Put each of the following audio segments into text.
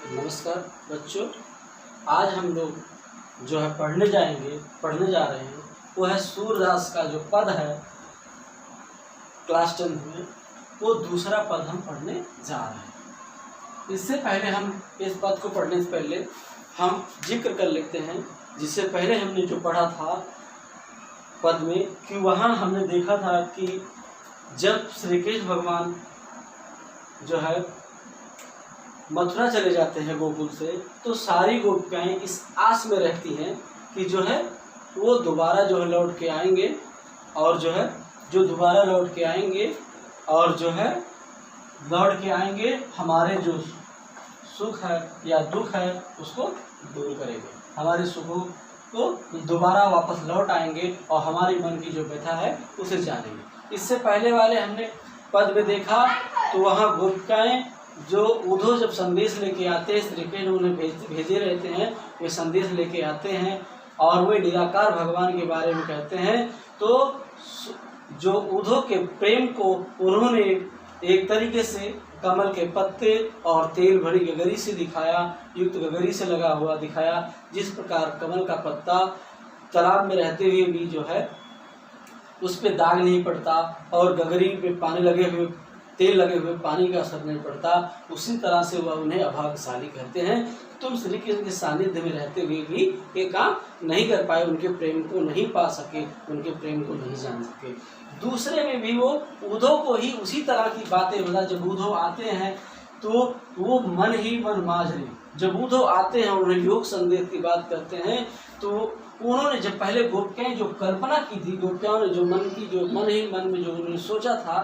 नमस्कार बच्चों, आज हम लोग जो है पढ़ने जा रहे हैं वो है सूरदास का जो पद है क्लास 10 में, वो दूसरा पद हम पढ़ने जा रहे हैं। इससे पहले हम इस पद को पढ़ने से पहले हम जिक्र कर लेते हैं, जिससे पहले हमने जो पढ़ा था पद में कि वहाँ हमने देखा था कि जब श्री कृष्ण भगवान जो है मथुरा चले जाते हैं गोकुल से, तो सारी गोपिकाएं इस आस में रहती हैं कि जो है वो दोबारा जो है लौट के आएंगे और जो है दोबारा लौट के आएंगे और जो है लौट के आएंगे हमारे जो सुख है या दुख है उसको दूर करेंगे, हमारे सुखों को दोबारा वापस लौट आएंगे और हमारी मन की जो व्यथा है उसे जानेंगे। इससे पहले वाले हमने पद में देखा तो वहाँ गोपिकाएं जो उद्धव जब संदेश लेके आते हैं, श्री कृष्ण उन्हें भेजे रहते हैं, वे संदेश लेके आते हैं और वे निराकार भगवान के बारे में कहते हैं। तो जो उद्धव के प्रेम को उन्होंने एक तरीके से कमल के पत्ते और तेल भरी गगरी से दिखाया, युक्त गगरी से लगा हुआ दिखाया। जिस प्रकार कमल का पत्ता तालाब में रहते हुए भी जो है उस पर दाग नहीं पड़ता और गगरी पे पानी लगे हुए तेल लगे हुए पानी का असर नहीं पड़ता, उसी तरह से वह उन्हें अभाग्यशाली कहते हैं। तुम श्री कृष्ण के सानिध्य में रहते हुए भी ये काम नहीं कर पाए, उनके प्रेम को नहीं पा सके, उनके प्रेम को नहीं जान सके। दूसरे में भी वो उद्धव को ही उसी तरह की बातें बता। जब उद्धव आते हैं तो वो मन ही मन मांझरे, जब उद्धव आते हैं उन्हें योग संदेश की बात करते हैं, तो उन्होंने जब पहले गोपिकाएं जो कल्पना की थी, गोपिकाओं ने जो मन ही मन में जो उन्होंने सोचा था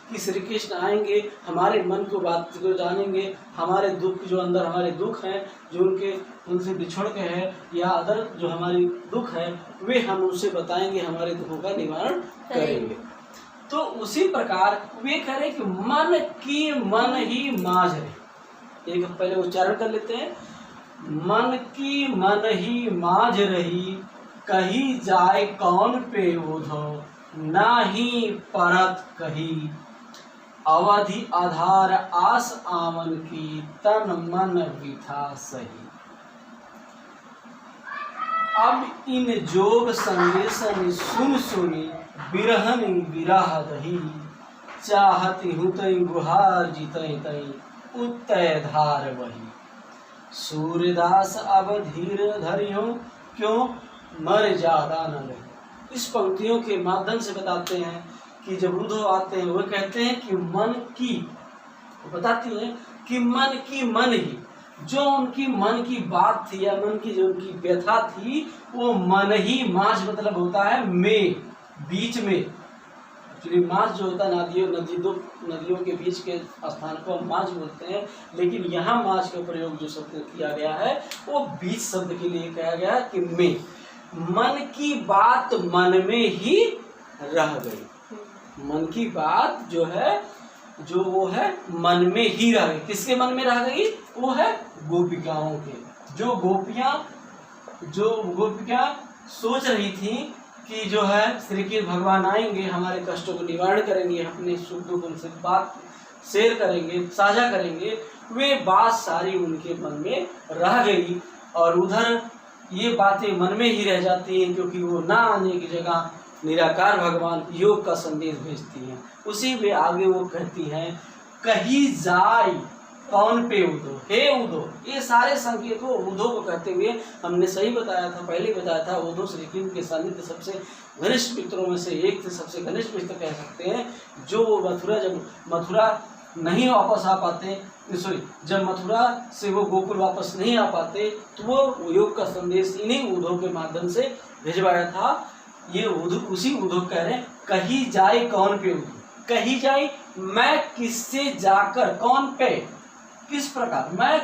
कि श्री कृष्ण आएंगे, हमारे मन को बात को जानेंगे, हमारे दुख जो अंदर हमारे दुख हैं जो उनसे बिछड़ के है या अदर जो हमारी दुख है वे हम उनसे बताएंगे, हमारे दुखों का निवारण करेंगे। तो उसी प्रकार वे करें कि मन ही मांझरे। एक पहले उच्चारण कर लेते हैं, मन की मन ही मांझ रही, कही जाए कौन पे उद्धव, ना ही परत कही, अवधि आधार आस आमन की, तन मन विथा सही। अब इन जोग संदेशन सुन सुनी, बिरहन विरह दही, चाहती हूँ तई गुहार जितई तई, उत्तय धार वही। सूर्यदास अब धीर धरियो, क्यों मर ज्यादा न लगे। इस पंक्तियों के माध्यम से बताते हैं कि जब उद्धव आते हैं वो कहते हैं कि मन की, बताती हैं कि मन की मन ही, जो उनकी मन की बात थी या मन की जो उनकी व्यथा थी वो मन ही, मांझ मतलब होता है में, बीच में। एक्चुअली मांझ जो होता है नदियों के बीच के स्थान को मांझ बोलते हैं, लेकिन यहाँ मांझ का प्रयोग जो शब्द किया गया है वो बीच शब्द के लिए कहा गया कि में। मन की बात मन में ही रह गई, मन की बात जो है वो है मन में ही रह गई। किसके मन में रह गई? वो है गोपिकाओं के। जो गोपियां सोच रही थी कि जो है श्री कृष्ण भगवान आएंगे, हमारे कष्टों को निवारण करेंगे, अपने सुख दुख उनसे बात शेयर करेंगे, साझा करेंगे, वे बात सारी उनके मन में रह गई और उधर ये बातें मन में ही रह जाती हैं, क्योंकि वो ना आने की जगह निराकार भगवान योग का संदेश भेजती हैं। उसी में आगे वो कहती हैं, कही जाए कौन पे उद्धव, हे उद्धव। ये सारे संकेत वो उद्धव को कहते हुए हमने सही बताया था, पहले बताया था, उद्धव श्री कृष्ण के सानिध्य सबसे घनिष्ठ मित्रों में से एक थे, सबसे घनिष्ठ मित्र कह सकते हैं। जो वो जब मथुरा नहीं वापस आ पाते, जब मथुरा से वो गोकुल वापस नहीं आ पाते, तो वो योग का संदेश इन्हीं उद्धव के माध्यम से भिजवाया था। ये उसी उद्धव कह रहे हैं, कही जाए कौन पे उद्धव, कही जाए मैं किससे जाकर, कौन पे किस प्रकार, मैं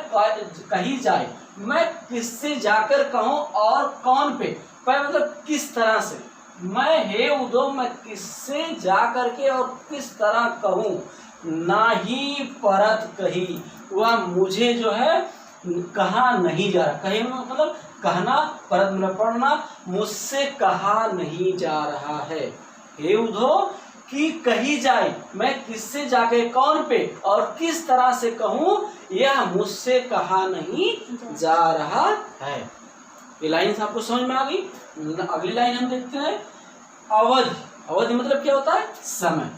कही जाए मैं किससे जाकर कहूँ और कौन पे मतलब किस तरह से, मैं हे उद्धव मैं किससे जाकर के और किस तरह कहूँ, ना ही परत कही, वह मुझे जो है कहा नहीं जा रहा। कहीं मतलब कहना, परत मतलब पढ़ना, मुझसे कहा नहीं जा रहा है। हे उद्धव कि कही जाए, मैं किससे जाके कौन पे और किस तरह से कहूँ, यह मुझसे कहा नहीं जा रहा है। ये लाइन आपको समझ में आ गई। अगली लाइन हम देखते हैं, अवधि। अवधि मतलब क्या होता है? समय।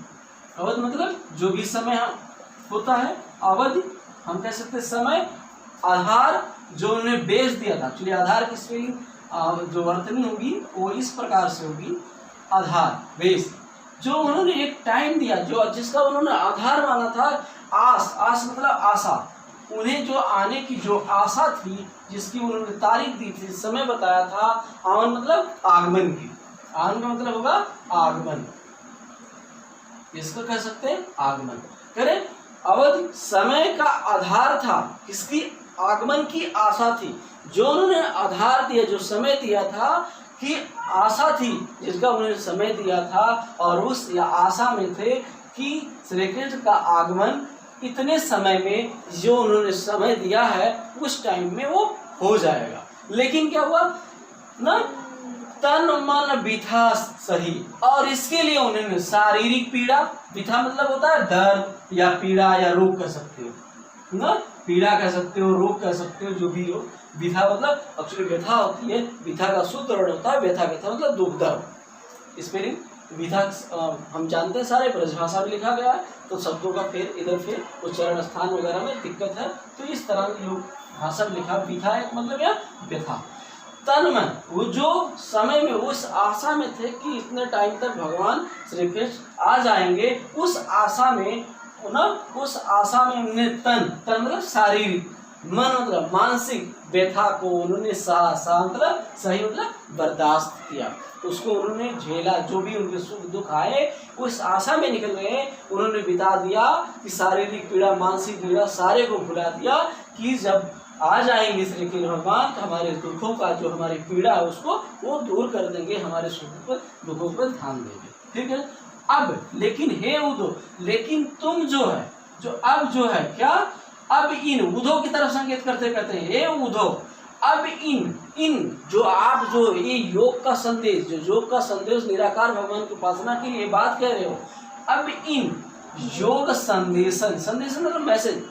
अवधि मतलब जो भी समय होता है। अवधि हम कह सकते हैं समय। आधार जो उन्होंने बेच दिया था, एक्चुअली आधार की स्पेलिंग जो वर्तनी होगी वो इस प्रकार से होगी, आधार बेस। जो उन्होंने एक टाइम दिया, जो जिसका उन्होंने आधार माना था, आस। आस मतलब आशा, उन्हें जो आने की जो आशा थी, जिसकी उन्होंने तारीख दी थी, समय बताया था। आगमन मतलब आगमन की। आगमन का मतलब होगा आगमन, इसको कह सकते हैं आगमन। करें अवधि समय का आधार था, किसकी? आगमन की आशा थी। जो उन्होंने आधार दिया, जो समय दिया था, कि आशा थी जिसका उन्होंने समय दिया था, और उस आशा में थे कि श्री कृष्ण का आगमन इतने समय में, जो उन्होंने समय दिया है उस टाइम में वो हो जाएगा। लेकिन क्या हुआ ना, तन मन बिथा सही, और इसके लिए उन्होंने शारीरिक पीड़ा, बिथा मतलब होता है दर्द या पीड़ा या रोग कह सकते हो ना, पीड़ा कह सकते हो, रोग कह सकते हो, जो भी हो। विथा मतलब एक्चुअली व्यथा होती है, विथा का शुद्ध वर्ण होता है व्यथा। व्यथा मतलब दुख दर्द। स्पेलिंग विधा हम जानते हैं सारे, ब्रजभाषा में लिखा गया है, तो शब्दों का फिर इधर फिर उच्चारण स्थान वगैरह में दिक्कत है, तो इस तरह की जो भाषा में लिखा, विधा एक मतलब या व्यथा। तन मन, वो जो समय में उस आशा में थे कि इतने टाइम तक भगवान श्री कृष्ण आ जाएंगे, उस आशा में ना, उस आशा में उन्हें तन मतलब शारीरिक, मन मतलब मानसिक व्यथा को उन्होंने मतलब सही मतलब बर्दाश्त किया, उसको उन्होंने झेला। जो भी उनके सुख दुख आए उस आशा में निकल गए, उन्होंने बिता दिया कि शारीरिक पीड़ा, मानसिक पीड़ा सारे को भुला दिया, कि जब आ जाएंगे श्री कृष्ण भगवान तो हमारे दुखों का, जो हमारी पीड़ा है उसको वो दूर कर देंगे, हमारे सुख पर दुखों पर ध्यान देंगे। ठीक है। अब लेकिन हे उद्धव, लेकिन तुम जो है, जो अब जो है क्या, अब इन उद्धव की तरफ संकेत करते कहते हैं, हे उद्धव, अब इन जो आप जो ये योग का संदेश, जो योग का संदेश निराकार भगवान की उपासना के लिए बात कह रहे हो, अब इन योग संदेशन मतलब मैसेज,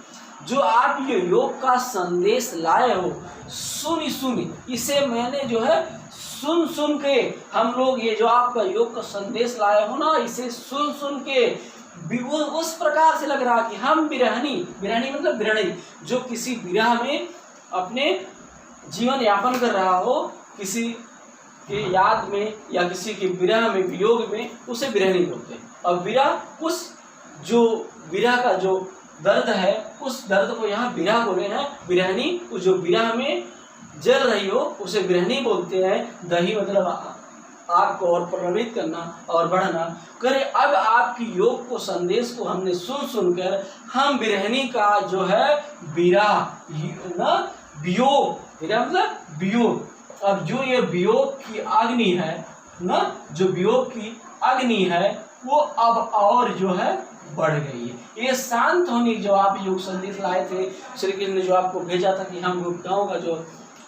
जो आप ये योग का संदेश लाए हो, सुनी इसे मैंने जो है सुन के, हम लोग ये जो आपका योग का संदेश लाए हो ना, इसे सुन के उस प्रकार से लग रहा कि हम बिरहनी मतलब बिरहनी, जो किसी विरह में अपने जीवन यापन कर रहा हो, किसी के याद में या किसी के विरह में, वियोग में, उसे बिरहनी बोलते हैं। और विरह, उस जो विरह का जो दर्द है, उस दर्द को यहाँ विरह बोले हैं, बिरहनी। उस जो विरह में जल रही हो उसे बिरहनी बोलते हैं। दही मतलब आग को और प्रभावित करना और बढ़ना। करे अब आपकी योग को संदेश को हमने सुनकर हम बिरहनी का जो है विरह ना, वियोग, विरह मतलब वियोग, अब जो ये वियोग की अग्नि है ना, जो वियोग की अग्नि है वो अब और जो है बढ़ गई है। ये शांत होने जो आप योग संदेश लाए थे, श्री कृष्ण ने जो आपको भेजा था कि हम गोपिकाओं का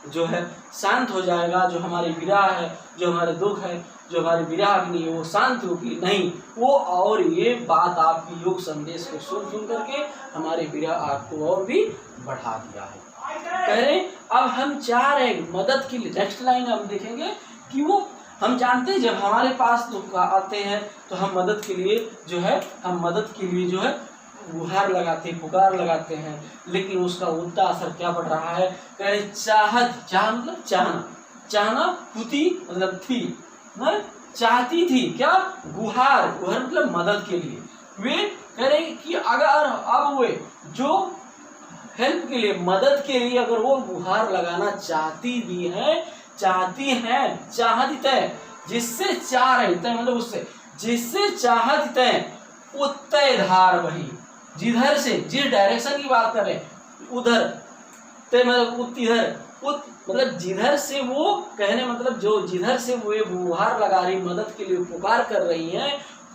जो है शांत हो जाएगा, जो हमारी विरह है, जो हमारे दुख है, जो हमारी विरह अग्नि है वो शांत होगी, नहीं वो और ये बात आपकी योग संदेश को सुन करके हमारे विरह आग को और भी बढ़ा दिया है। कह रहे अब हम चाह रहे मदद के लिए, नेक्स्ट लाइन हम देखेंगे कि वो हम जानते हैं जब हमारे पास दुख आते हैं तो हम मदद के लिए जो है गुहार लगाते हैं, पुकार लगाते हैं, लेकिन उसका उल्टा असर क्या पड़ रहा है। कह रहे चाह मतलब चाहना पुती मतलब थी ना, चाहती थी क्या, गुहार मतलब मदद के लिए। वे कह रहे कि अगर अब वे जो हेल्प के लिए, मदद के लिए अगर वो गुहार लगाना चाहती है, जिससे चाह रहे थे मतलब उससे, जिससे चाहत तय उत्तय धार वही, जिधर से, जिस डायरेक्शन की बात करें उधर, तय मतलब इधर, मतलब जिधर से वो कहने मतलब जो जिधर से वो गुहार लगा रही, मदद के लिए पुकार कर रही हैं,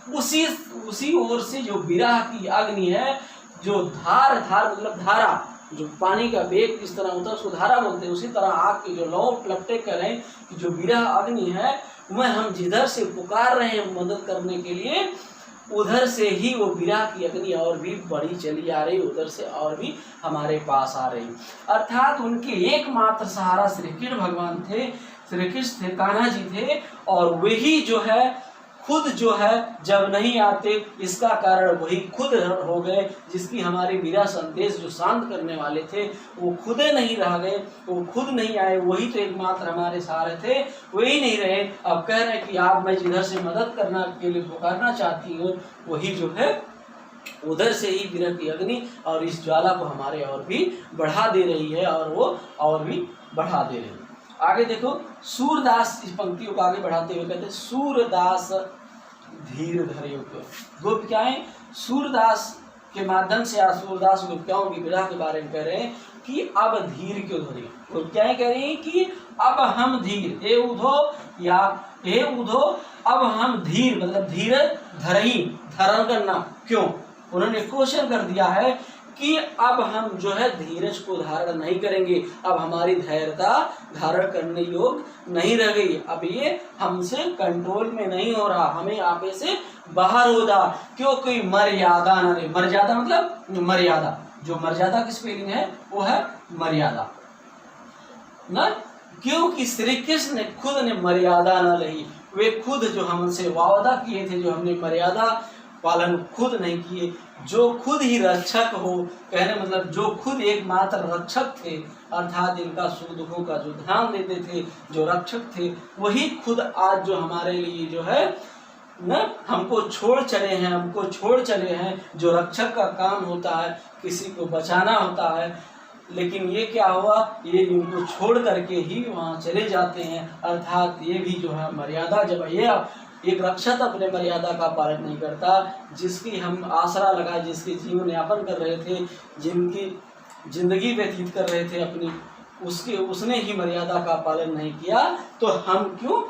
उसी ओर से जो विरह की अग्नि है, जो धार मतलब धारा, जो पानी का वेग किस तरह होता है उसको धारा बोलते हैं, उसी तरह आग की जो लौ लपटे कर रहे हैं कि जो विरह अग्नि है, वह हम जिधर से पुकार रहे हैं मदद करने के लिए, उधर से ही वो विरह की अग्नि और भी बढ़ी चली आ रही, उधर से और भी हमारे पास आ रही। अर्थात उनके एकमात्र सहारा श्री कृष्ण भगवान थे, श्री कृष्ण थे, कान्हा जी थे, और वही जो है खुद जो है जब नहीं आते इसका कारण वही खुद हो गए, जिसकी हमारे विरह संदेश जो शांत करने वाले थे वो खुद नहीं रह गए, वो खुद नहीं आए, वही तो एकमात्र हमारे सहारे थे, वही नहीं रहे। अब कह रहे हैं कि आप मैं जिधर से मदद करना के लिए पुकारना चाहती हूँ वही जो है उधर से ही विरह की अग्नि और इस ज्वाला को हमारे और भी बढ़ा दे रही है, और वो और भी बढ़ा दे रही है। आगे देखो, सूरदास इस पंक्तियों को आगे बढ़ाते हुए कहते हैं, सूरदास धीर धरियो क्यों। गोपिकाएं सूरदास के माध्यम से आज सूरदास गोपिकाओं की विरह के बारे में कह रहे हैं कि अब धीर क्यों धरियो। गोपिकाएं कह रही हैं कि अब हम धीर, हे उधो या हे उधो, अब हम धीर मतलब धीरज धरही, धारण करना क्यों। उन्होंने क्वेश्चन कर दिया है कि अब हम जो है धीरज को धारण नहीं करेंगे, अब हमारी धैर्यता धारण करने योग्य नहीं रह गई, अब ये हमसे कंट्रोल में नहीं हो रहा, हमें आपे से बाहर हो रहा, क्योंकि मर्यादा न रहे। मर्यादा मतलब मर्यादा, जो मर्यादा की स्पेलिंग है वो है मर्यादा न, क्योंकि श्री कृष्ण ने खुद ने मर्यादा न रही, वे खुद जो हमसे वादा किए थे, जो हमने मर्यादा पालन खुद नहीं किए, जो खुद ही रक्षक हो, कहने मतलब जो खुद एकमात्र रक्षक थे, अर्थात इनका सुख दुखों का जो ध्यान देते थे, जो रक्षक थे, वही खुद आज जो हमारे लिए जो है न हमको छोड़ चले हैं, हमको छोड़ चले हैं। जो रक्षक का काम होता है किसी को बचाना होता है, लेकिन ये क्या हुआ, ये इनको छोड़ करके ही वहाँ चले जाते हैं। अर्थात ये भी जो है मर्यादा, जब ये एक रक्षक अपने मर्यादा का पालन नहीं करता, जिसकी हम आसरा लगाए, जिसके जीवन यापन कर रहे थे, जिनकी जिंदगी व्यतीत कर रहे थे अपनी, उसने ही मर्यादा का पालन नहीं किया, तो हम क्यों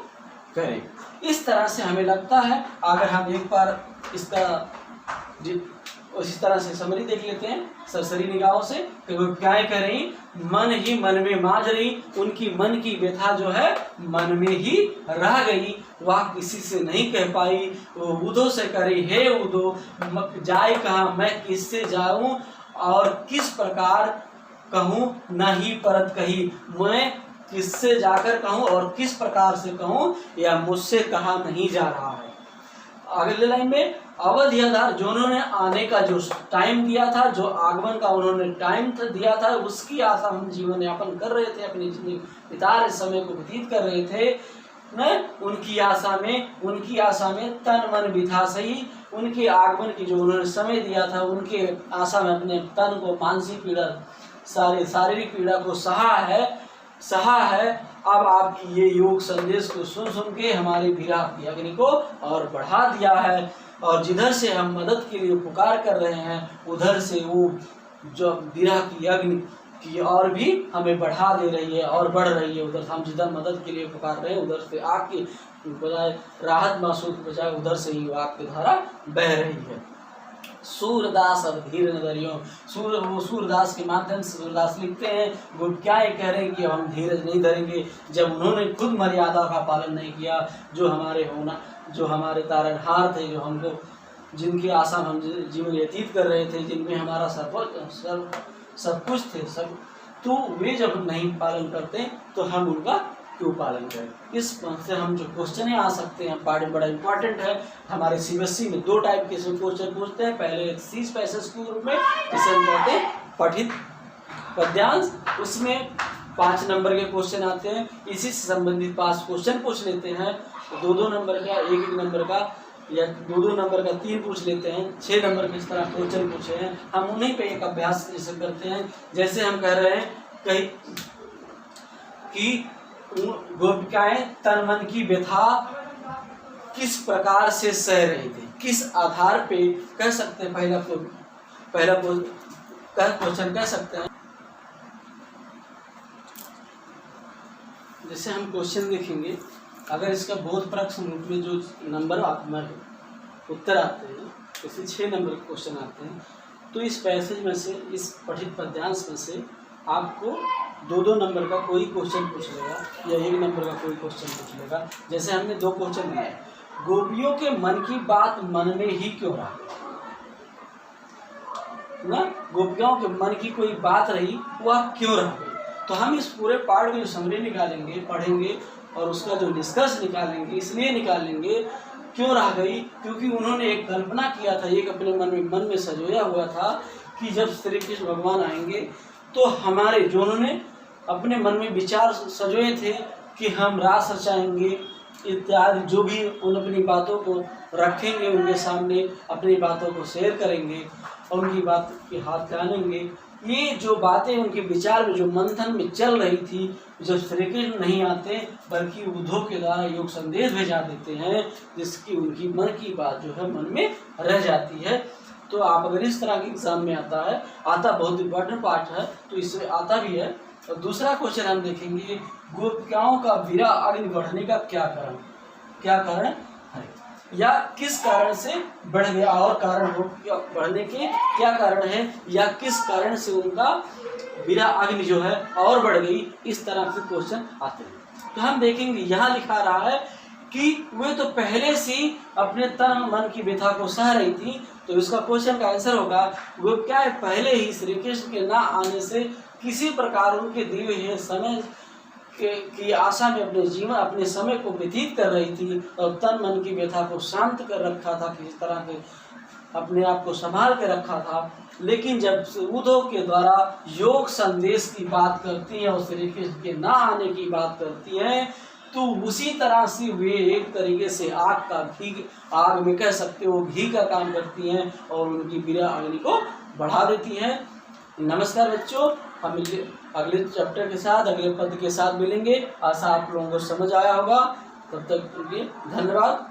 करें। इस तरह से हमें लगता है, अगर हम एक बार इसका उसी तरह से समरी देख लेते हैं सरसरी निगाहों से, कि वो क्या कह रही, मन ही मन में माज रही, उनकी मन की व्यथा जो है मन में ही रह गई, वह किसी से नहीं कह पाई। वो उदो से करी, हे उदो जाए कहाँ, मैं किससे जाऊं और किस प्रकार कहूँ, न ही परत कही, मैं किससे जाकर कहूँ और किस प्रकार से कहूँ, या मुझसे कहा नहीं जा रहा है। अगले लाइन में, अवधि आधार, जो उन्होंने आने का जो टाइम दिया था, जो आगमन का उन्होंने टाइम दिया था, उसकी आशा हम जीवन यापन कर रहे थे, अपनी जिंदगी बिता रहे, समय को व्यतीत कर रहे थे न, उनकी आशा में तन मन बिथा सही, उनके आगमन की जो उन्होंने समय दिया था, उनके आशा में अपने तन को मानसिक पीड़ा, शारीरिक पीड़ा को सहा है। अब आपकी ये योग संदेश को सुन के हमारी विरह की अग्नि को और बढ़ा दिया है, और जिधर से हम मदद के लिए पुकार कर रहे हैं, उधर से वो जो विरह की अग्नि की और भी हमें बढ़ा दे रही है और बढ़ रही है। उधर हम जिधर मदद के लिए पुकार रहे हैं, उधर से आग की बजाय राहत महसूस के बजाय उधर से ही आग की धारा बह रही है। सूरदास और धीर नदरियों, सूरदास के माध्यम से सूरदास लिखते हैं, वो क्या ये कह रहे हैं कि हम धीरज नहीं धरेंगे, जब उन्होंने खुद मर्यादा का पालन नहीं किया, जो हमारे तारणहार थे, जो हमको जिनकी आशा हम जीवन व्यतीत कर रहे थे, जिनमें हमारा सब कुछ थे, सब, तो वे जब नहीं पालन करते तो हम उनका क्यों पालन करें। इस से हम जो क्वेश्चन आ सकते हैं, पार्ट बड़ा इंपॉर्टेंट है। हमारे CBSE में 2 टाइप के क्वेश्चन पूछते हैं, पहले 30 पैसेज के रूप में, जिसे हम कहते हैं पठित पद्यांश, उसमें 5 नंबर के क्वेश्चन आते हैं, इसी से संबंधित 5 क्वेश्चन पूछ लेते हैं, 2-2 नंबर का, 1-1 नंबर का, या 2-2 नंबर का 3 पूछ लेते हैं, 6 नंबर के इस तरह क्वेश्चन पूछे हैं। हम उन्हीं पे एक अभ्यास जैसे करते हैं, जैसे हम कह रहे हैं कहीं कि गोपिकाएं तन मन की व्यथा किस प्रकार से सह रही थी, किस आधार पे कह सकते हैं, पहला क्वेश्चन कह सकते हैं। जैसे हम क्वेश्चन देखेंगे, अगर इसका बोध प्रश्न रूप में जो नंबर उत्तर आते हैं, जैसे 6 नंबर के क्वेश्चन आते हैं, तो इस पैसेज में से, इस पठित पद्यांश में से आपको 2-2 नंबर का कोई क्वेश्चन पूछ लेगा या 1 नंबर का कोई क्वेश्चन पूछ लेगा। जैसे हमने 2 क्वेश्चन दिए, गोपियों के मन की बात मन में ही क्यों रह गई ना, गोपियों के मन की कोई बात रही वह क्यों रह गई। तो हम इस पूरे पाठ में जो समरी निकालेंगे, पढ़ेंगे और उसका जो निष्कर्ष निकालेंगे, इसलिए निकालेंगे क्यों रह गई, क्योंकि उन्होंने एक कल्पना किया था, एक अपने मन में सजोया हुआ था कि जब श्री कृष्ण भगवान आएंगे तो हमारे जो उन्होंने अपने मन में विचार सजोए थे कि हम रास रचाएंगे इत्यादि, जो भी उन अपनी बातों को रखेंगे उनके सामने, अपनी बातों को शेयर करेंगे और उनकी बात के हाथ जानेंगे। ये जो बातें उनके विचार में जो मंथन में चल रही थी, जब श्री कृष्ण नहीं आते बल्कि उद्धव के द्वारा योग संदेश भेजा देते हैं, जिसकी उनकी मन की बात जो है मन में रह जाती है। तो आप अगर इस तरह के एग्जाम में आता बहुत इम्पोर्टेंट पार्ट है, तो इससे आता भी है। और दूसरा क्वेश्चन हम देखेंगे, गोपिकाओं का वीरा अग्नि बढ़ने का क्या कारण है, या किस कारण से बढ़ गया, और कारण बढ़ने के क्या कारण है, या किस कारण से उनका वीरा अग्नि जो है और बढ़ गई। इस तरह के क्वेश्चन आते हैं। तो हम देखेंगे, यहाँ लिखा रहा है कि वे तो पहले से ही अपने तन मन की व्यथा को सह रही थी। तो इसका क्वेश्चन का आंसर होगा, वो क्या है, पहले ही श्री कृष्ण के ना आने से किसी प्रकार उनके दिए हुए समय की आशा में अपने समय को व्यतीत कर रही थी और तन मन की व्यथा को शांत कर रखा था, किसी तरह के अपने आप को संभाल के रखा था। लेकिन जब उद्धव के द्वारा योग संदेश की बात करती है और श्री कृष्ण के ना आने की बात करती है, तो उसी तरह से वे एक तरीके से आग में कह सकते हो घी का काम करती हैं और उनकी वीरा अग्नि को बढ़ा देती हैं। नमस्कार बच्चों, हम अगले चैप्टर के साथ, अगले पद के साथ मिलेंगे। आशा आप लोगों को समझ आया होगा। तब तक के लिए धन्यवाद।